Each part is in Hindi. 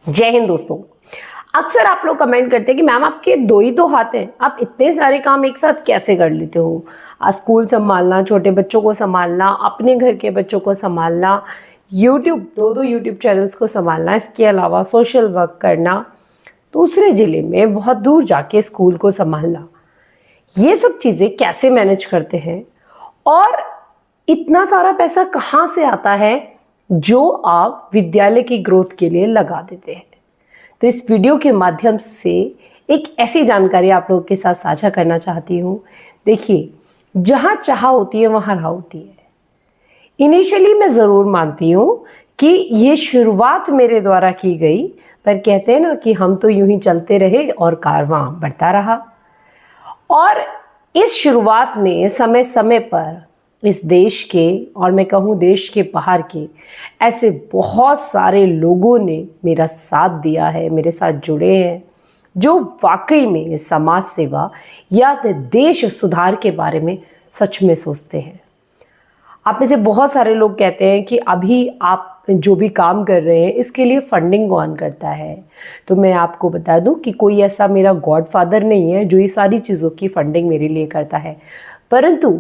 जय हिंद दोस्तों। अक्सर आप लोग कमेंट करते हैं कि मैम आपके दो ही तो हाथ हैं, आप इतने सारे काम एक साथ कैसे कर लेते हो। स्कूल संभालना, छोटे बच्चों को संभालना, अपने घर के बच्चों को संभालना, दो यूट्यूब चैनल्स को संभालना, इसके अलावा सोशल वर्क करना, दूसरे ज़िले में बहुत दूर जाके स्कूल को संभालना, ये सब चीज़ें कैसे मैनेज करते हैं और इतना सारा पैसा कहाँ से आता है जो आप विद्यालय की ग्रोथ के लिए लगा देते हैं। तो इस वीडियो के माध्यम से एक ऐसी जानकारी आप लोगों के साथ साझा करना चाहती हूँ। देखिए, जहाँ चाह होती है वहाँ राह होती है। इनिशियली मैं ज़रूर मानती हूँ कि ये शुरुआत मेरे द्वारा की गई, पर कहते हैं ना कि हम तो यूं ही चलते रहे और कारवां बढ़ता रहा। और इस शुरुआत में समय समय पर इस देश के और मैं कहूँ देश के बाहर के ऐसे बहुत सारे लोगों ने मेरा साथ दिया है, मेरे साथ जुड़े हैं, जो वाकई में समाज सेवा या देश सुधार के बारे में सच में सोचते हैं। आप में से बहुत सारे लोग कहते हैं कि अभी आप जो भी काम कर रहे हैं इसके लिए फंडिंग कौन करता है। तो मैं आपको बता दूं कि कोई ऐसा मेरा गॉडफादर नहीं है जो ये सारी चीज़ों की फंडिंग मेरे लिए करता है, परंतु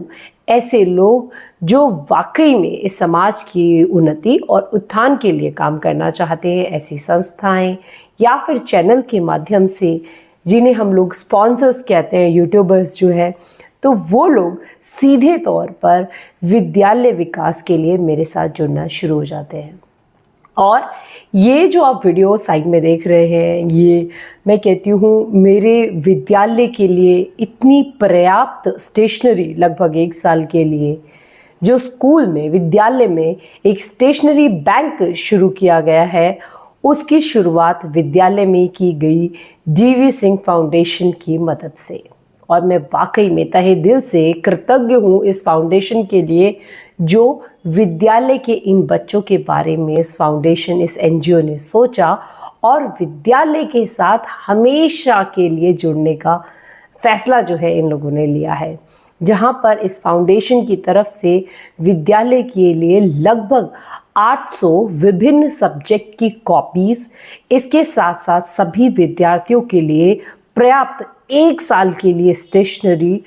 ऐसे लोग जो वाकई में इस समाज की उन्नति और उत्थान के लिए काम करना चाहते हैं, ऐसी संस्थाएं या फिर चैनल के माध्यम से जिन्हें हम लोग स्पॉन्सर्स कहते हैं, यूट्यूबर्स जो है, तो वो लोग सीधे तौर पर विद्यालय विकास के लिए मेरे साथ जुड़ना शुरू हो जाते हैं। और ये जो आप वीडियो साइड में देख रहे हैं, ये मैं कहती हूँ मेरे विद्यालय के लिए इतनी पर्याप्त स्टेशनरी, लगभग 1 साल के लिए जो स्कूल में, विद्यालय में एक स्टेशनरी बैंक शुरू किया गया है, उसकी शुरुआत विद्यालय में की गई DV सिंह फाउंडेशन की मदद से। और मैं वाकई में तहे दिल से कृतज्ञ हूँ इस फाउंडेशन के लिए जो विद्यालय के इन बच्चों के बारे में इस फाउंडेशन, इस NGO ने सोचा और विद्यालय के साथ हमेशा के लिए जुड़ने का फैसला जो है इन लोगों ने लिया है, जहाँ पर इस फाउंडेशन की तरफ से विद्यालय के लिए लगभग 800 विभिन्न सब्जेक्ट की कॉपीज़, इसके साथ साथ सभी विद्यार्थियों के लिए पर्याप्त 1 साल के लिए स्टेशनरी,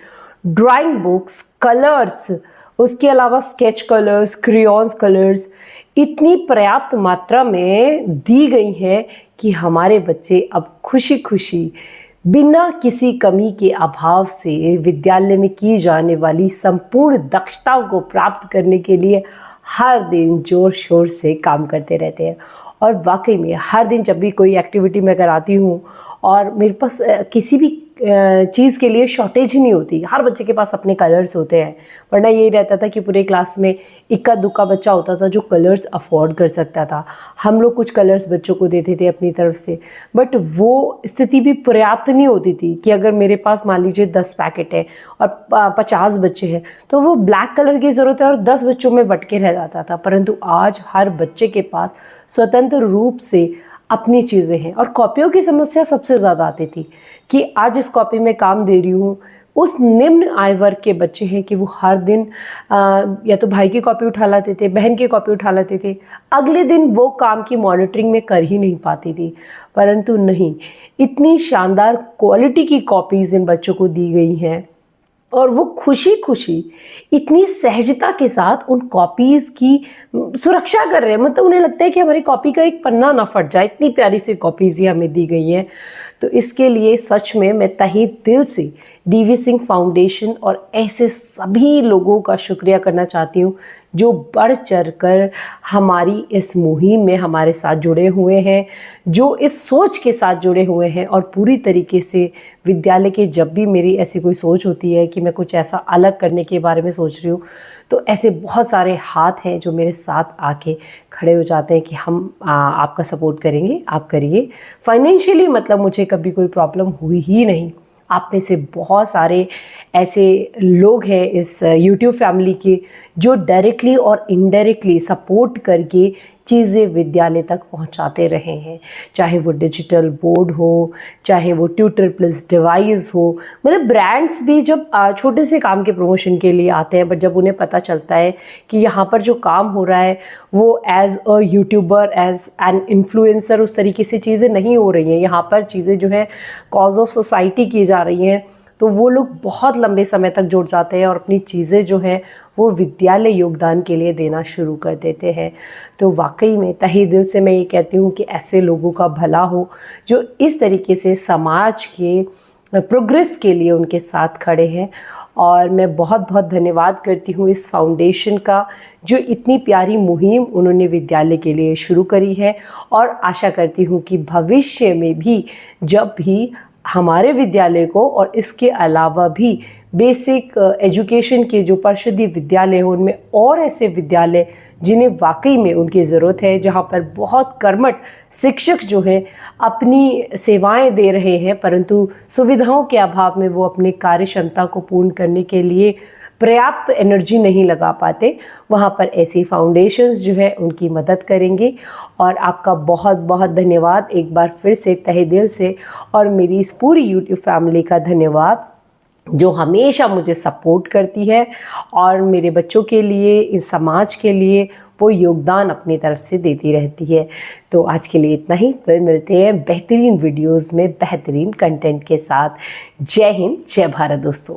ड्राइंग बुक्स, कलर्स, उसके अलावा स्केच कलर्स, क्रेयॉन्स कलर्स इतनी पर्याप्त मात्रा में दी गई हैं कि हमारे बच्चे अब खुशी खुशी बिना किसी कमी के अभाव से विद्यालय में की जाने वाली संपूर्ण दक्षताओं को प्राप्त करने के लिए हर दिन जोर शोर से काम करते रहते हैं। और वाकई में हर दिन जब भी कोई एक्टिविटी मैं कराती हूँ और मेरे पास किसी भी चीज़ के लिए शॉर्टेज ही नहीं होती, हर बच्चे के पास अपने कलर्स होते हैं। वरना यही रहता था कि पूरे क्लास में इक्का दुक्का बच्चा होता था जो कलर्स अफोर्ड कर सकता था। हम लोग कुछ कलर्स बच्चों को देते थे अपनी तरफ से, बट वो स्थिति भी पर्याप्त नहीं होती थी कि अगर मेरे पास मान लीजिए 10 पैकेट है और 50 बच्चे हैं तो वो ब्लैक कलर की ज़रूरत है और 10 बच्चों में बट के रह जाता था। परंतु आज हर बच्चे के पास स्वतंत्र रूप से अपनी चीज़ें हैं। और कॉपियों की समस्या सबसे ज़्यादा आती थी कि आज इस कॉपी में काम दे रही हूँ, उस निम्न आय वर्ग के बच्चे हैं कि वो हर दिन या तो भाई की कॉपी उठा लाते थे, बहन की कॉपी उठा लाते थे, अगले दिन वो काम की मॉनिटरिंग में कर ही नहीं पाती थी। परंतु नहीं, इतनी शानदार क्वालिटी की कॉपीज़ इन बच्चों को दी गई हैं और वो खुशी खुशी इतनी सहजता के साथ उन कॉपीज़ की सुरक्षा कर रहे हैं। मतलब उन्हें लगता है कि हमारी कॉपी का एक पन्ना ना फट जाए, इतनी प्यारी सी कॉपीज़ ही हमें दी गई हैं। तो इसके लिए सच में मैं तहे दिल से DV सिंह फाउंडेशन और ऐसे सभी लोगों का शुक्रिया करना चाहती हूँ जो बढ़ चढ़ कर हमारी इस मुहिम में हमारे साथ जुड़े हुए हैं, जो इस सोच के साथ जुड़े हुए हैं। और पूरी तरीके से विद्यालय के जब भी मेरी ऐसी कोई सोच होती है कि मैं कुछ ऐसा अलग करने के बारे में सोच रही हूँ, तो ऐसे बहुत सारे हाथ हैं जो मेरे साथ आके खड़े हो जाते हैं कि हम आपका सपोर्ट करेंगे, आप करिए। फाइनेंशियली मतलब मुझे कभी कोई प्रॉब्लम हुई ही नहीं। आप में से बहुत सारे ऐसे लोग हैं इस YouTube फैमिली के जो डायरेक्टली और इनडायरेक्टली सपोर्ट करके चीज़ें विद्यालय तक पहुंचाते रहे हैं, चाहे वो डिजिटल बोर्ड हो, चाहे वो ट्यूटर प्लस डिवाइस हो। मतलब ब्रांड्स भी जब छोटे से काम के प्रमोशन के लिए आते हैं, बट जब उन्हें पता चलता है कि यहाँ पर जो काम हो रहा है वो as a YouTuber, as an influencer उस तरीके से चीज़ें नहीं हो रही हैं, यहाँ पर चीज़ें जो है कॉज ऑफ सोसाइटी की जा रही हैं, तो वो लोग बहुत लंबे समय तक जुड़ जाते हैं और अपनी चीज़ें जो हैं वो विद्यालय योगदान के लिए देना शुरू कर देते हैं। तो वाकई में तहे दिल से मैं ये कहती हूँ कि ऐसे लोगों का भला हो जो इस तरीके से समाज के प्रोग्रेस के लिए उनके साथ खड़े हैं। और मैं बहुत बहुत धन्यवाद करती हूँ इस फाउंडेशन का, जो इतनी प्यारी मुहिम उन्होंने विद्यालय के लिए शुरू करी है। और आशा करती हूँ कि भविष्य में भी जब भी हमारे विद्यालय को और इसके अलावा भी बेसिक एजुकेशन के जो परिषदीय विद्यालय हैं उनमें और ऐसे विद्यालय जिन्हें वाकई में उनकी ज़रूरत है, जहाँ पर बहुत कर्मठ शिक्षक जो हैं अपनी सेवाएं दे रहे हैं, परंतु सुविधाओं के अभाव में वो अपने कार्य क्षमता को पूर्ण करने के लिए पर्याप्त एनर्जी नहीं लगा पाते, वहाँ पर ऐसी फाउंडेशंस जो है उनकी मदद करेंगे। और आपका बहुत बहुत धन्यवाद एक बार फिर से तहे दिल से, और मेरी इस पूरी यूट्यूब फैमिली का धन्यवाद जो हमेशा मुझे सपोर्ट करती है और मेरे बच्चों के लिए, इस समाज के लिए वो योगदान अपनी तरफ से देती रहती है। तो आज के लिए इतना ही, फिर मिलते हैं बेहतरीन वीडियोज़ में बेहतरीन कंटेंट के साथ। जय हिंद, जय भारत दोस्तों।